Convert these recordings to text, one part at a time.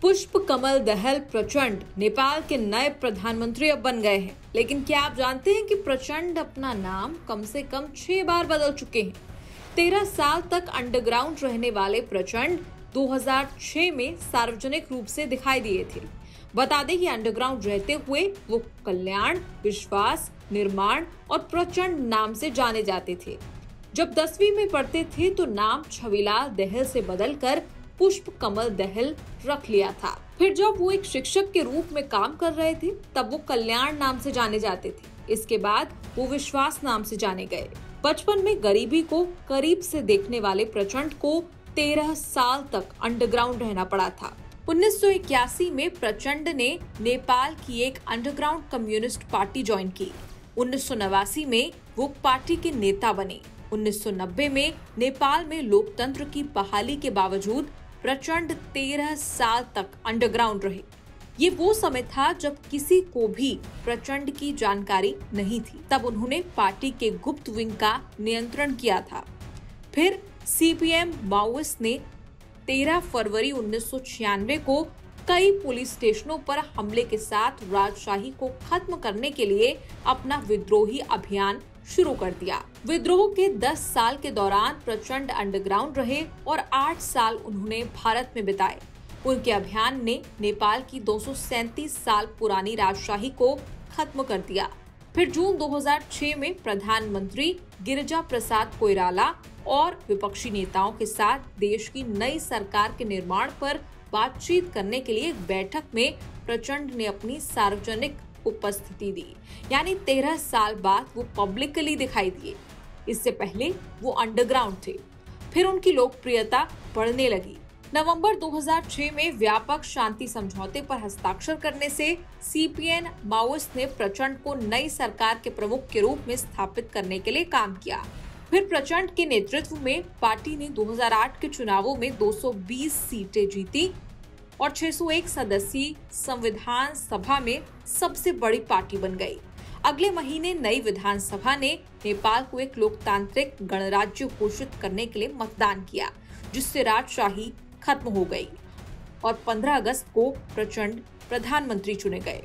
पुष्प कमल दहल प्रचंड नेपाल के नए प्रधानमंत्री अब बन गए हैं। लेकिन क्या आप जानते हैं कि प्रचंड अपना नाम कम से कम 6 बार बदल चुके हैं। 13 साल तक अंडरग्राउंड रहने वाले प्रचंड 2006 में सार्वजनिक रूप से दिखाई दिए थे। बता दें कि अंडरग्राउंड रहते हुए वो कल्याण, विश्वास, निर्माण और प्रचंड नाम से जाने जाते थे। जब 10वीं में पढ़ते थे तो नाम छविलाल दहल से बदलकर पुष्प कमल दहल रख लिया था। फिर जब वो एक शिक्षक के रूप में काम कर रहे थे तब वो कल्याण नाम से जाने जाते थे। इसके बाद वो विश्वास नाम से जाने गए। बचपन में गरीबी को करीब से देखने वाले प्रचंड को 13 साल तक अंडरग्राउंड रहना पड़ा था। 1981 में प्रचंड ने नेपाल की एक अंडरग्राउंड कम्युनिस्ट पार्टी ज्वाइन की। 1989 में वो पार्टी के नेता बने। 1990 में नेपाल में लोकतंत्र की बहाली के बावजूद प्रचंड 13 साल तक अंडरग्राउंड रहे। ये वो समय था जब किसी को भी प्रचंड की जानकारी नहीं थी। तब उन्होंने पार्टी के गुप्त विंग का नियंत्रण किया था। फिर सीपीएम माओइस्ट ने 13 फरवरी 1996 को कई पुलिस स्टेशनों पर हमले के साथ राजशाही को खत्म करने के लिए अपना विद्रोही अभियान शुरू कर दिया। विद्रोह के 10 साल के दौरान प्रचंड अंडरग्राउंड रहे और 8 साल उन्होंने भारत में बिताए। उनके अभियान ने नेपाल की 237 साल पुरानी राजशाही को खत्म कर दिया। फिर जून 2006 में प्रधानमंत्री गिरिजा प्रसाद कोइराला और विपक्षी नेताओं के साथ देश की नई सरकार के निर्माण पर बातचीत करने के लिए एक बैठक में प्रचंड ने अपनी सार्वजनिक उपस्थिति दी। यानी 13 साल बाद वो पब्लिकली दिखाई दिए। इससे पहले वो अंडरग्राउंड थे। फिर उनकी लोकप्रियता बढ़ने लगी। नवंबर 2006 में व्यापक शांति समझौते पर हस्ताक्षर करने से सीपीएम माओइस्ट ने प्रचंड को नई सरकार के प्रमुख के रूप में स्थापित करने के लिए काम किया। फिर प्रचंड के नेतृत्व में पार्टी ने 2008 के चुनावों में 220 सीटें जीती और 601 सदस्यीय संविधान सभा में सबसे बड़ी पार्टी बन गई। अगले महीने नई विधानसभा ने नेपाल को एक लोकतांत्रिक गणराज्य घोषित करने के लिए मतदान किया, जिससे राजशाही खत्म हो गई और 15 अगस्त को प्रचंड प्रधानमंत्री चुने गए।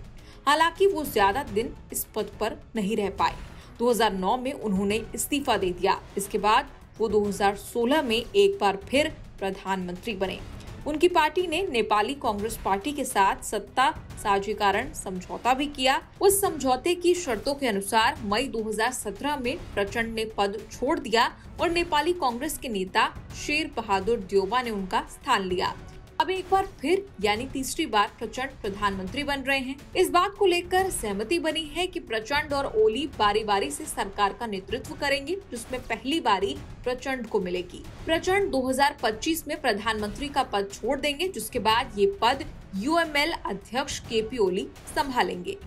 हालांकि वो ज्यादा दिन इस पद पर नहीं रह पाए। 2009 में उन्होंने इस्तीफा दे दिया। इसके बाद वो 2016 में एक बार फिर प्रधानमंत्री बने। उनकी पार्टी ने नेपाली कांग्रेस पार्टी के साथ सत्ता साझीकरण समझौता भी किया। उस समझौते की शर्तों के अनुसार मई 2017 में प्रचंड ने पद छोड़ दिया और नेपाली कांग्रेस के नेता शेर बहादुर देउबा ने उनका स्थान लिया। अब एक बार फिर यानी तीसरी बार प्रचंड प्रधानमंत्री बन रहे हैं। इस बात को लेकर सहमति बनी है कि प्रचंड और ओली बारी बारी से सरकार का नेतृत्व करेंगे, जिसमें पहली बारी प्रचंड को मिलेगी। प्रचंड 2025 में प्रधानमंत्री का पद छोड़ देंगे, जिसके बाद ये पद यूएमएल अध्यक्ष केपी ओली संभालेंगे।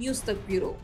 न्यूज़ तक ब्यूरो।